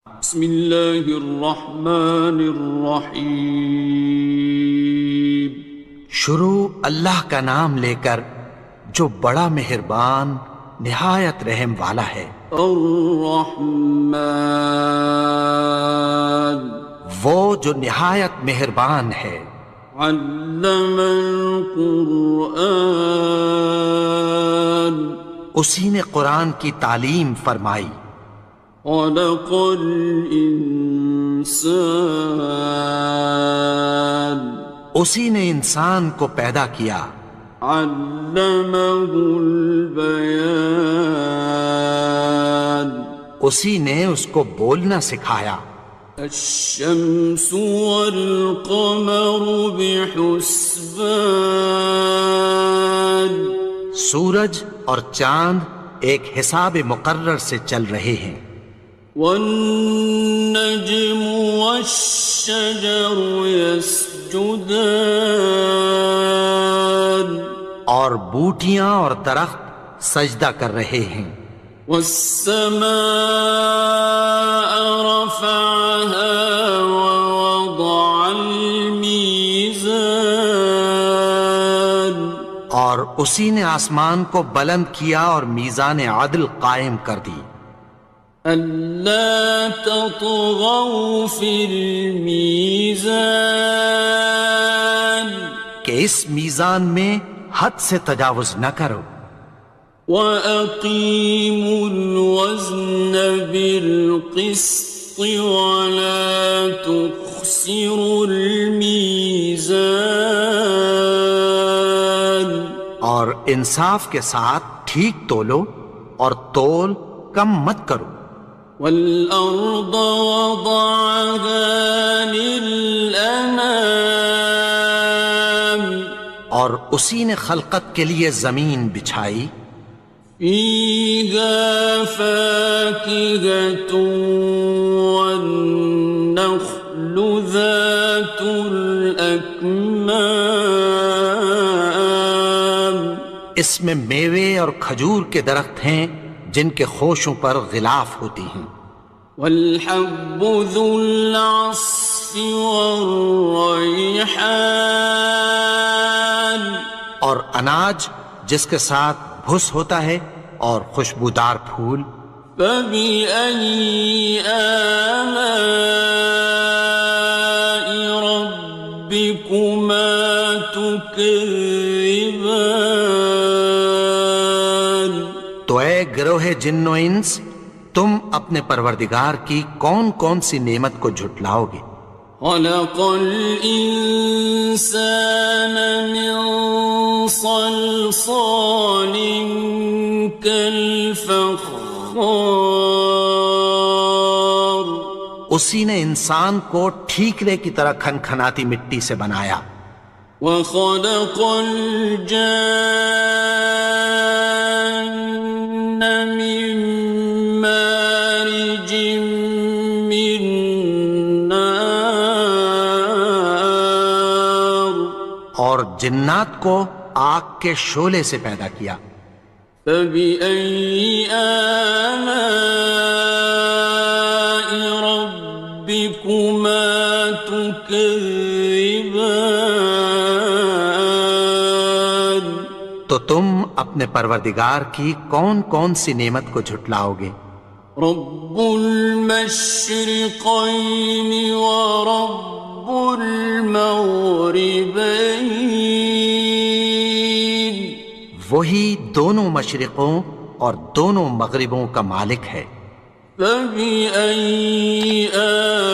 بسم اللہ الرحمن الرحیم۔ شروع اللہ کا نام لے کر جو بڑا مہربان نہایت رحم والا ہے۔ الرحمن، وہ جو نہایت مہربان ہے۔ علم القرآن، اسی نے قرآن کی تعلیم فرمائی۔ خلق الانسان، اسی نے انسان کو پیدا کیا۔ علمہ البیان، اسی نے اس کو بولنا سکھایا۔ الشمس والقمر بحسبان، سورج اور چاند ایک حساب مقرر سے چل رہے ہیں۔ والنجم والشجر يسجدان، اور بوٹیاں اور درخت سجدہ کر رہے ہیں۔ والسماء رفعها ووضع الميزان، اور اسی نے آسمان کو بلند کیا اور میزان عدل قائم کر دی۔ ألا تطغوا في الميزان، کہ اس میزان میں حد سے تجاوز نہ کرو۔ وَأَقِيمُوا الْوَزْنَ بِالْقِسْطِ وَلَا تُخْسِرُوا الْمِيزَانَ، اور انصاف کے ساتھ ٹھیک تولو اور تول کم مت کرو۔ وَالْأَرْضَ وَضَعَهَا لِلْأَنَامِ، اور اسی نے خلقت کے لیے زمین بچھائی۔ فِيهَا فَاكِهَةٌ وَالنَّخْلُ ذَاتُ الْأَكْمَامِ، اس میں میوے اور کھجور کے درخت ہیں جن کے خوشوں پر غلاف ہوتی ہیں۔ وَالْحَبُّ ذُو الْعَصْفِ وَالرَّيْحَانِ، اور اناج جس کے ساتھ بھس ہوتا ہے اور خوشبودار پھول۔ فَبِأَيِّ آلَاءِ رَبِّكُمَا تُكَذِّبَانِ، تو اے گروہ جن و انس، تم اپنے پروردگار کی کون کون سی نعمت کو جھٹلاؤ گے؟ خَلَقَ الْإِنسَانَ مِنْ صَلْصَالٍ كَالْفَخَّارِ، اسی نے انسان کو ٹھیکرے کی طرح کھنکھناتی مٹی سے بنایا۔ وَخَلَقَ الْجَانَّ مِن مَّارِجٍ مِّن نَّارٍ، اور جنات کو آگ کے شعلے سے پیدا کیا۔ فَبِأَيِّ آلَاءِ رَبِّكُمَا تُكَذِّبَانِ، تو تم اپنے پروردگار کی کون کون سی نعمت کو جھٹلاؤ گے؟ رب المشرقين ورب المغربين، وہی دونوں مشرقوں اور دونوں مغربوں کا مالک ہے۔ فبأي آلاء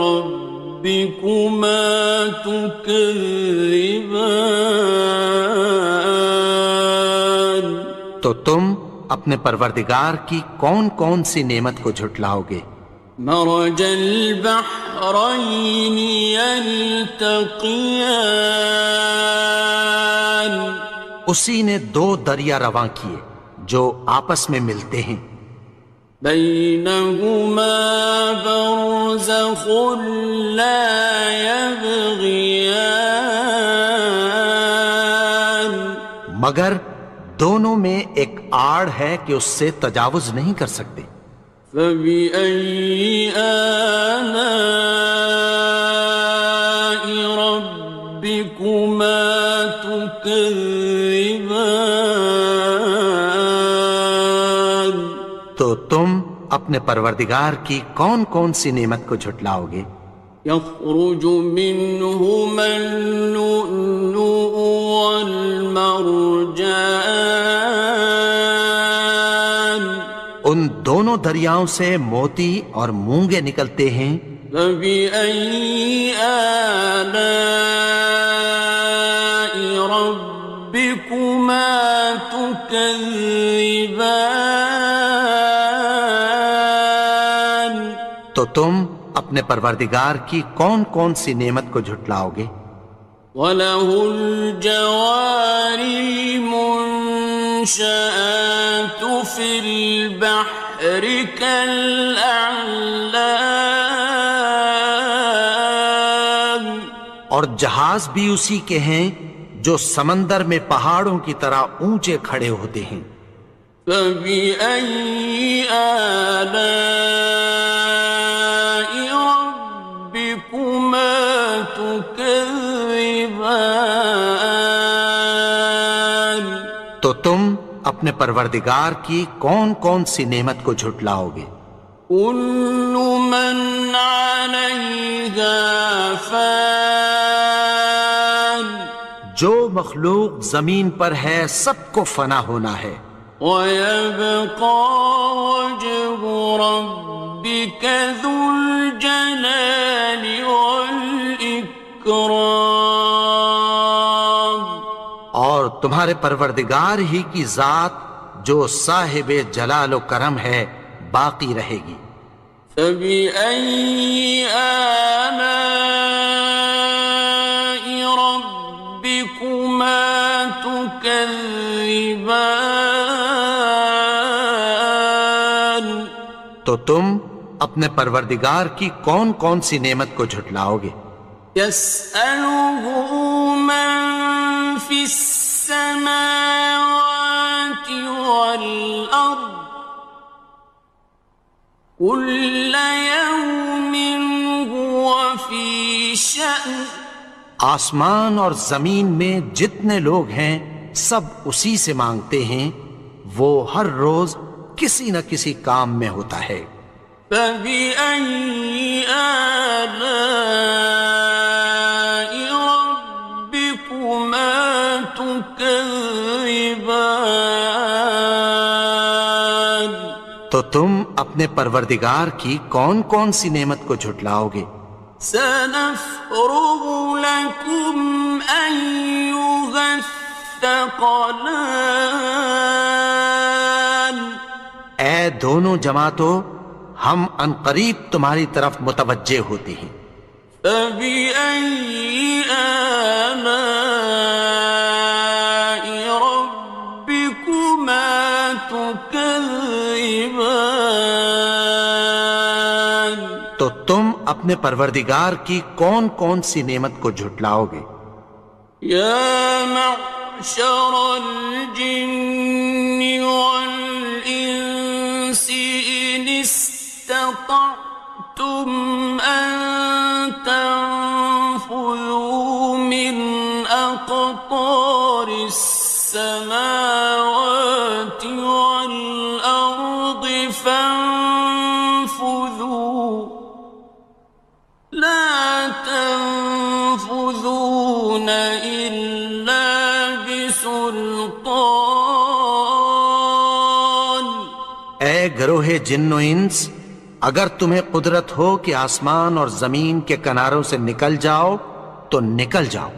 ربكما تكذبان، تو تم اپنے پروردگار کی کون کون سی نعمت کو جھٹلاؤ گے؟ مرج البحرين يلتقيان، اسی نے دو دریا رواں کیے جو آپس میں ملتے ہیں۔ بينهما برزخ لا يبغيان، مگر دونوں میں ایک آڑ ہے کہ اس سے تجاوز نہیں کر سکتے۔ فبأي آلاء ربكما تكذبان؟ تو تم اپنے پروردگار کی کون کون سی نعمت کو جھٹلاؤ گے؟ يخرج منهما اللؤلؤ والمرجان، ان دونوں دریاؤں سے موتی اور مونگے نکلتے ہیں۔ فبأي آلاء ربكما تكذبان؟ تو تم اپنے پروردگار کی کون کون سی نعمت کو جھٹلاؤ گے؟ وَلَهُ الْجَوَارِ الْمُنشَآتُ فِي الْبَحْرِ كَالْأَعْلَامِ، اور جہاز بھی اسی کے ہیں جو سمندر میں پہاڑوں کی طرح اونچے کھڑے ہوتے ہیں۔ فَبِأَيِّ آلَاءِ رَبِّكُمَا تُكَذِّبَانِ؟ تو تم اپنے پروردگار کی کون کون سی نعمت کو جھٹلاؤ گے؟ كُلُّ مَنْ عَلَيْهَا فَانٍ، جو مخلوق زمین پر ہے سب کو فنا ہونا ہے۔ وَيَبْقَى وَجْهُ رَبِّكَ ذُو الْجَلَالِ وَالْإِكْرَامِ، اور تمہارے پروردگار ہی کی ذات جو صاحب جلال و کرم ہے باقی رہے گی۔ فَبِأَيِّ آلَاءِ رَبِّكُمَا تُكَذِّبَانِ؟ تو تم اپنے پروردگار کی کون کون سی نعمت کو جھٹلاؤ گے؟ يَسْأَلُهُ مَن فِي السَّمَاوَاتِ وَالْأَرْضِ كُلَّ يَوْمٍ هُوَ فِي شَأْنٍ، آسمان اور زمین میں جتنے لوگ ہیں سب اسی سے مانگتے ہیں، وہ ہر روز کسی نہ کسی کام میں ہوتا ہے۔ فَبِأَيِّ آلَاءِ رَبِّكُمَا تُكَذِّبَانِ؟ تو تم اپنے پروردگار کی کون کون سی نعمت کو جھٹلاؤ گے؟ سَنَفْرُغُ لَكُمْ أَيُّهَ الثَّقَلَانِ، اے دونوں جماعتوں، ہم عنقریب تمہاری طرف متوجہ ہوتے ہیں۔ فَبِأَيِّ آلَاءِ رَبِّكُمَا تُكَذِّبَانِ؟ تو تم اپنے پروردگار کی کون کون سی نعمت کو جھٹلاؤ گے؟ يَا مَعْشَرَ الْجِنِّ وَالْإِنسِ إِنِ اسْتَطَعْتُمْ أَن تَنفُذُوا مِنْ أَقْطَارِ السَّمَاوَاتِ وَالْأَرْضِ فَانفُذُوا لَا تَنفُذُونَ إِلَّا بِسُلْطَانٍ۔ اے گروہ جن و انس، اگر تمہیں قدرت ہو کہ آسمان اور زمین کے کناروں سے نکل جاؤ تو نکل جاؤ،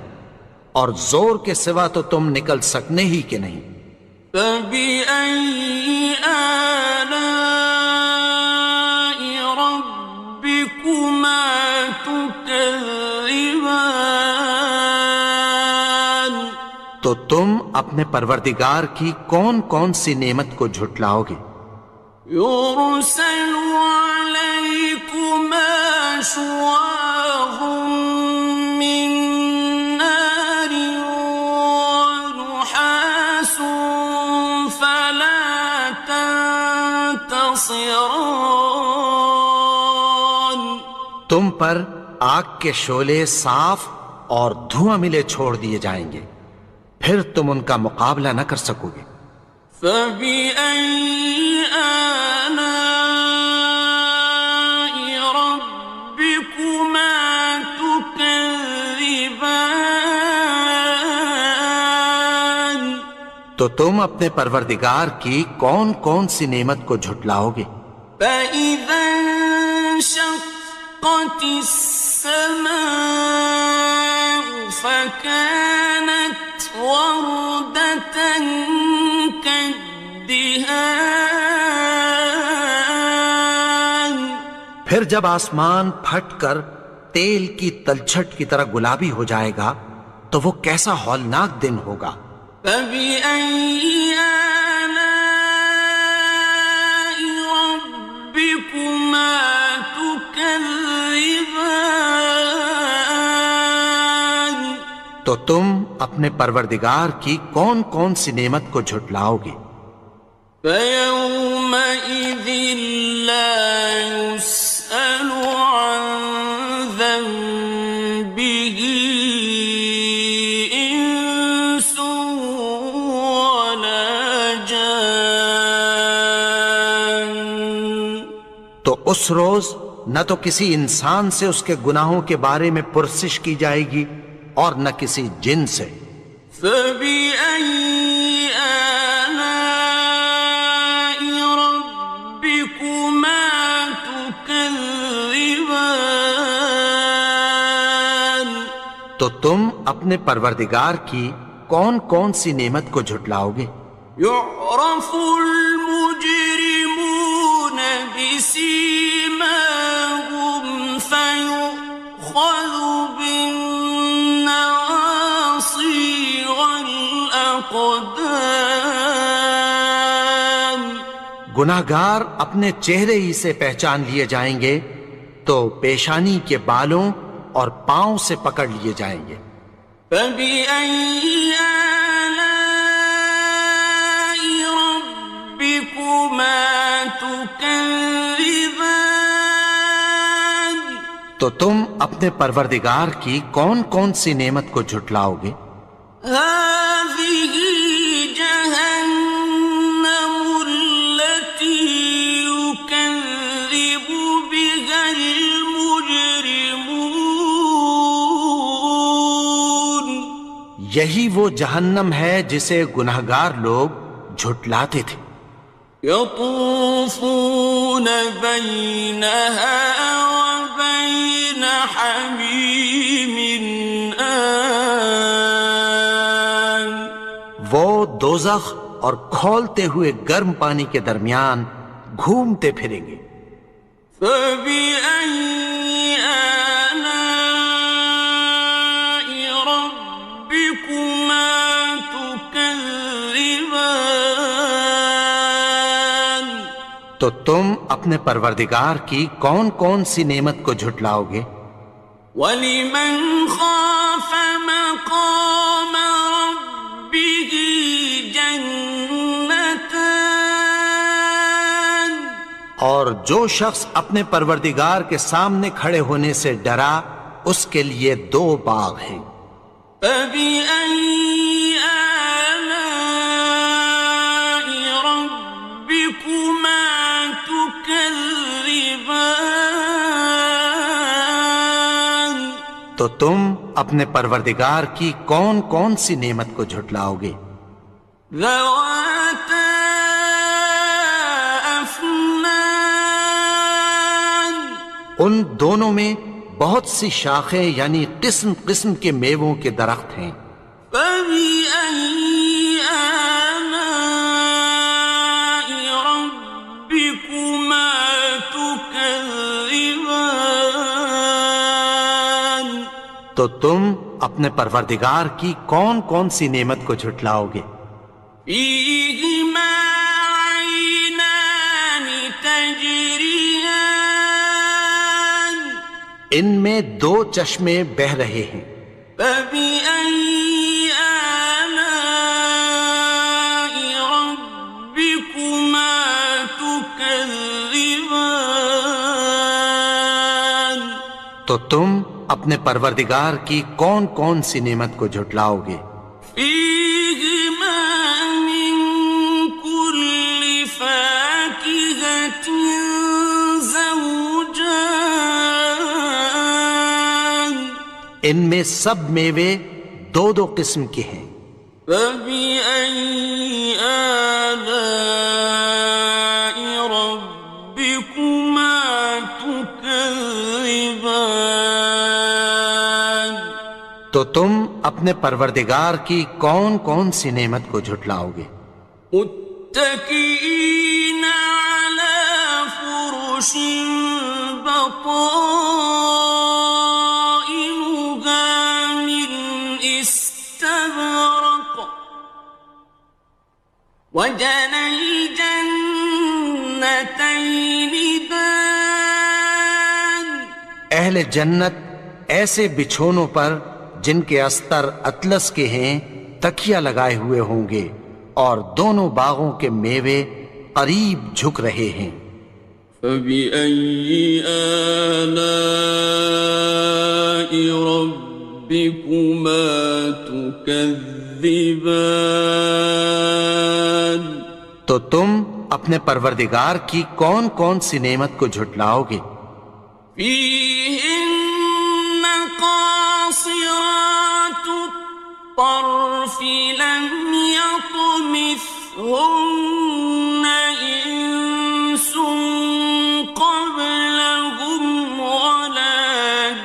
اور زور کے سوا تو تم نکل سکنے ہی کہ نہیں۔ فَبِأَيِّ آلَاءِ رَبِّكُمَا تُكَذِّبَانِ؟ تو تم اپنے پروردگار کی کون کون سی نعمت کو جھٹلاؤ گے؟ يُرْسَلُ عَلَيْكُمَا شُوَاظٌ مِّن نَّارٍ وَنُحَاسٌ ينتصران تم پر آگ کے شعلے صاف اور دھواں ملے چھوڑ دیے جائیں گے، پھر تم ان کا مقابلہ نہ کر سکو گے۔ فبأي آلاء ربكما تكذبان تو تم اپنے پروردگار کی کون کون سی نعمت کو جھٹلاؤ گے؟ فإذا انشقت السماء فكانت وردة كالدهان پھر جب آسمان پھٹ کر تیل کی تلچھٹ کی طرح گلابی ہو جائے گا تو وہ کیسا ہولناک دن ہوگا۔ فبأي آلاء ربكما تكذبان تو تم اپنے پروردگار کی کون کون سی نعمت کو جھٹلاؤ گے؟ فيومئذ لا يسأل عن ذنبه إنس ولا جان تو اس روز نہ تو کسی انسان سے اس کے گناہوں کے بارے میں پرسش کی جائے گی اور نہ کسی جن سے۔ فبأي آلاء ربكما تكذبان تو تم اپنے پروردگار کی کون کون سی نعمت کو جھٹلاؤ گے؟ يعرف المجرمون بسيماهم فيؤخذ بالنواصي والأقدام گناہگار اپنے چہرے ہی سے پہچان لیے جائیں گے تو پیشانی کے بالوں اور پاؤں سے پکڑ لیے جائیں گے۔ فبأي آلاء ربكما تكذبان تو تم اپنے پروردگار کی کون کون سی نعمت کو جھٹلاؤ گے؟ هذه جهنم التي يكذب بها المجرمون یہی وہ جہنم ہے جسے گناہگار لوگ جھٹلاتے تھے۔ يطوفون بينها وبين حميم آن وہ دوزخ اور کھولتے ہوئے گرم پانی کے درمیان گھومتے پھریں گے۔ فبأي آلاء ربكما تكذبان تو تم اپنے پروردگار کی کون کون سی نعمت کو جھٹلاؤ گے؟ وَلِمَنْ خَافَ مَقَامَ رَبِّهِ جَنَّتَانِ اور جو شخص اپنے پروردگار کے سامنے کھڑے ہونے سے ڈرا اس کے لیے دو باغ ہیں۔ فَبِأَيِّ آلَاءِ رَبِّكُمَا تُكَذِّبَانِ تو تم اپنے پروردگار کی کون کون سی نعمت کو جھٹلاؤ گے؟ ذَوَاتَا أَفْنَانٍ ان دونوں میں بہت سی شاخیں یعنی قسم قسم کے میووں کے درخت ہیں۔ فَبِأَيِّ آلَاءِ رَبِّكُمَا تُكَذِّبَانِ تو تم اپنے پروردگار کی کون کون سی نعمت کو جھٹلاؤ گے؟ فِيهِمَا عَيْنَانِ تَجْرِيَانِ ان میں دو چشمے بہہ رہے ہیں۔ فَبِأَيِّ آلَاءِ رَبِّكُمَا تُكَذِّبَانِ تكذبان تو تم اپنے پروردگار کی کون کون سی نعمت کو جھٹلاؤ گے؟ فيهما من كل فاكهة زوجان ان میں سب میوے دو دو قسم کے ہیں۔ فبأي آلاء ربكما تكذبان تو تم اپنے پروردگار کی کون کون سی نعمت کو جھٹلاؤ گے؟ متكئين على فرش بطائنها من استبرق وجنى الجنتين دان اہل جنت ایسے بچھونوں پر جن کے استر اطلس کے ہیں تکیہ لگائے ہوئے ہوں گے، اور دونوں باغوں کے میوے قریب جھک رہے ہیں۔ فبأي آلاء ربكما تكذبان تو تم اپنے پروردگار کی کون کون سی نعمت کو جھٹلاؤ گے؟ فيهن قاصرات الطرف لم يطمثهن إنس قبلهم ولا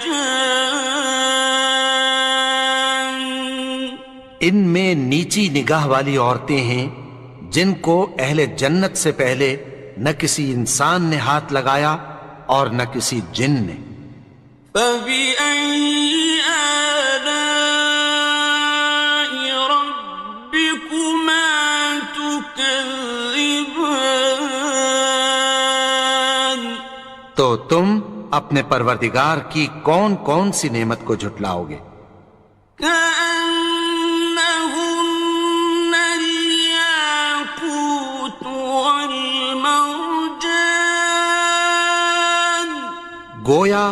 جان ان میں نیچی نگاہ والی عورتیں ہیں جن کو اہل جنت سے پہلے نہ کسی انسان نے ہاتھ لگایا اور نہ کسی جن نے۔ فبأي آلاء ربكما تكذبان تو تم اپنے پروردگار کی کون کون سی نعمت کو جھٹلاؤ گے؟ كأنهن الياقوت والمرجان گویا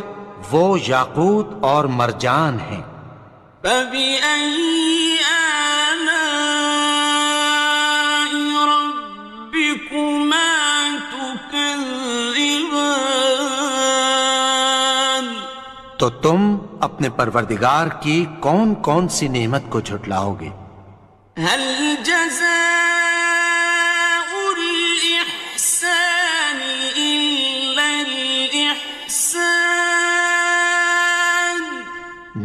وہ یاقوت اور مرجان ہیں۔ فبأي آلاء ربكما تكذبان تو تم اپنے پروردگار کی کون کون سی نعمت کو جھٹلاؤ گے؟ هل جزاء الإحسان إلا الإحسان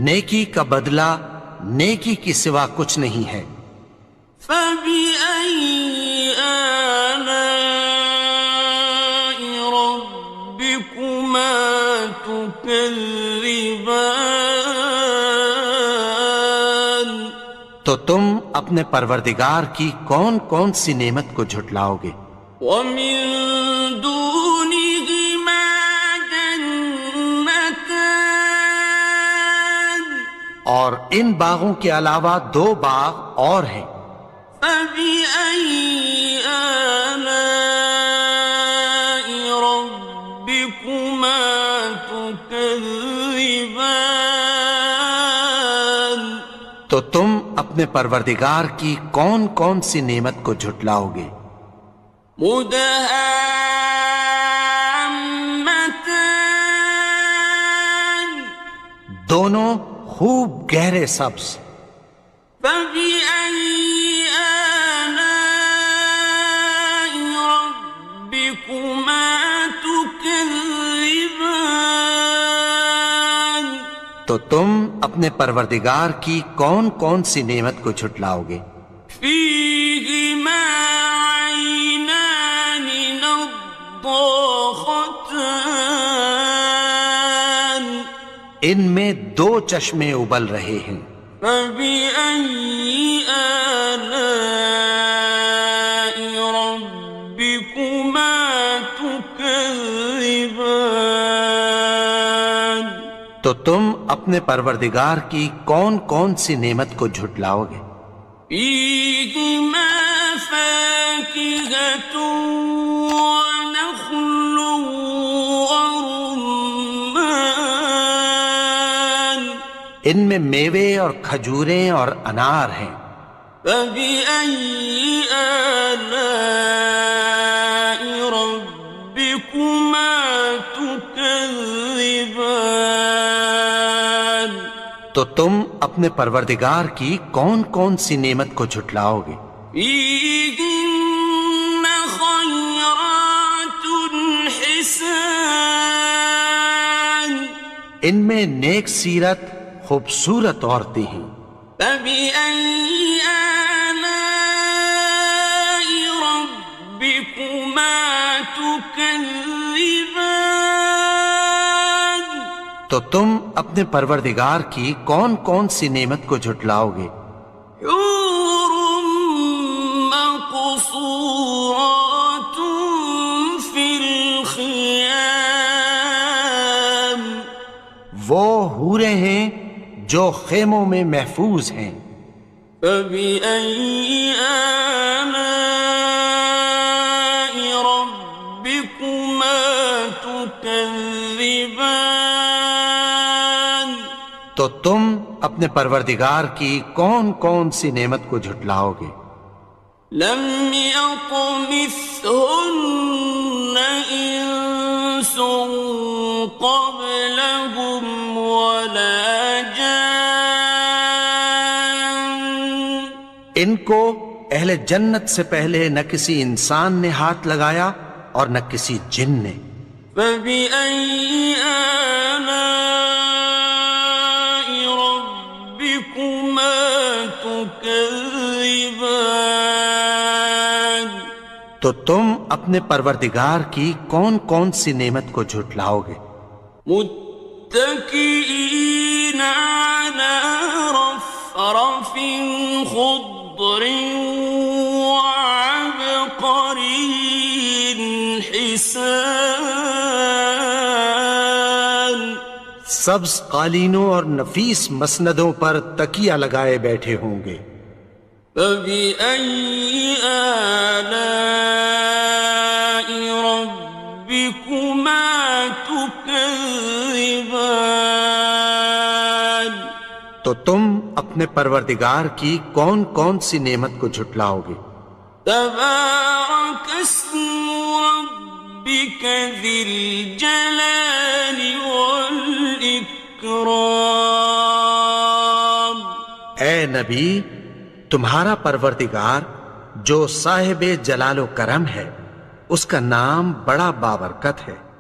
نیکی کا بدلہ نیکی کی سوا کچھ نہیں ہے۔ فبأي آلاء ربكما تكذبان تو تم اپنے پروردگار کی کون کون سی نعمت کو جھٹلاؤ گے؟ ومن دونهما جنتان اور ان باغوں کے علاوہ دو باغ اور ہیں۔ فبأي آلاء ربكما تكذبان تو تم اپنے پروردگار کی کون کون سی نعمت کو جھٹلاؤ گے؟ مدهامتان دونوں خوب گہرے سبز۔ فبأي آلاء ربكما تكذبان تو تم اپنے پروردگار کی کون کون سی نعمت کو جھٹلاؤ گے؟ فيهما عينان نضاختان ان میں دو چشمے ابل رہے ہیں۔ فبأي آلاء ربكما تكذبان تو تم اپنے پروردگار کی کون کون سی نعمت کو جھٹلاؤ گے؟ فيهما فاكهة ونخل ان میں میوے اور کھجوریں اور انار ہیں۔ فبأي آلاء ربكما تكذبان؟ تو تم اپنے پروردگار کی کون کون سی نعمت کو جھٹلاؤ گے؟ فيهن خيرات حسان، ان میں نیک سیرت خوبصورت عورتیں ہیں۔ فبأي آلاء ربكما تكذبان؟ تو تم اپنے پروردگار کی کون کون سی نعمت کو جھٹلاؤ گے؟ حور مقصورات في الخيام، وہ حوریں ہیں جو خیموں میں محفوظ ہیں۔ فبأي آلاء ربكما تكذبان؟ تو تم اپنے پروردگار کی کون کون سی نعمت کو جھٹلاؤ گے؟ لم يطمثهن إنس قبلهم ولا جان، ان کو اہل جنت سے پہلے نہ کسی انسان نے ہاتھ لگایا اور نہ کسی جن نے۔ فبأي آلاء ربكما تكذبان؟ تو تم اپنے پروردگار کی کون کون سی نعمت کو جھٹلاؤ گے؟ متكئين على رفرف خضر وعبقري حسان، سبز قالینوں اور نفیس مسندوں پر تکیہ لگائے بیٹھے ہوں گے۔ فبأي آلاء ربكما تكذبان؟ تو تم اپنے پروردگار کی کون کون سی نعمت کو جھٹلاؤ گے؟ تبارك اسم ربك ذي الجلال والإكرام۔ اے نبی، تمہارا پروردگار جو صاحب جلال و کرم ہے، اس کا نام بڑا بابرکت ہے۔